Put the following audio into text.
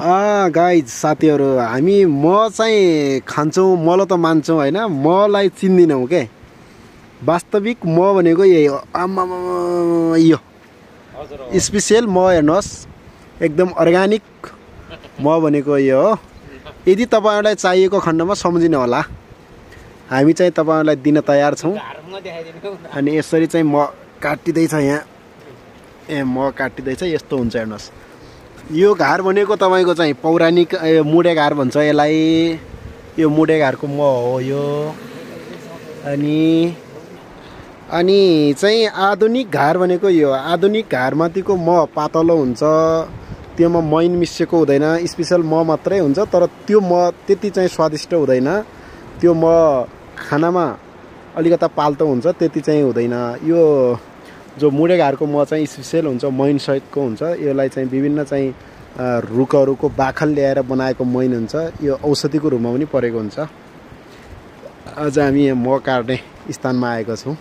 guys साथीहरू हामी म चाहिँ खान्छौँ मल त मान्छौँ हैन मलाई चिन्दिनौँ के वास्तविक म भनेको यही हो आमामा यो स्पेशल म हेर्नुहोस् एकदम अर्ग्यानिक म भनेको यो हो यदि तपाईहरुलाई चाहिएको खण्डमा सम्झिनु होला हामी चाहिँ तपाईहरुलाई दिन तयार छौं अनि यसरी चाहिँ म काटिदैछ यहाँ म काटिदैछ यस्तो हुन्छ हेर्नुहोस् यो घार भनेको तपाईको चाहिँ पौराणिक मुडे घार भन्छ यसलाई यो मुडे घारको म हो यो अनि चाहिँ आधुनिक घार भनेको यो आधुनिक घारमाथिको म पातलो हुन्छ त्योमा मैन मिसिएको हुँदैन स्पेशल म मात्रै हुन्छ तर त्यो म त्यति चाहिँ स्वादिष्ट हुँदैन त्यो म खानामा अलिकता पाल्तो हुन्छ त्यति चाहिँ हुँदैन यो जो मुडे घारको म चाहिँ स्पेशल हुन्छ मैन सहितको हुन्छ यसलाई चाहिँ विभिन्न चाहिँ रुखहरूको बाखल ल्याएर बनाएको मैन हुन्छ यो औषधिको रूपमा पनि परेको हुन्छ आज हामी म काट्ने स्थानमा आएको छौं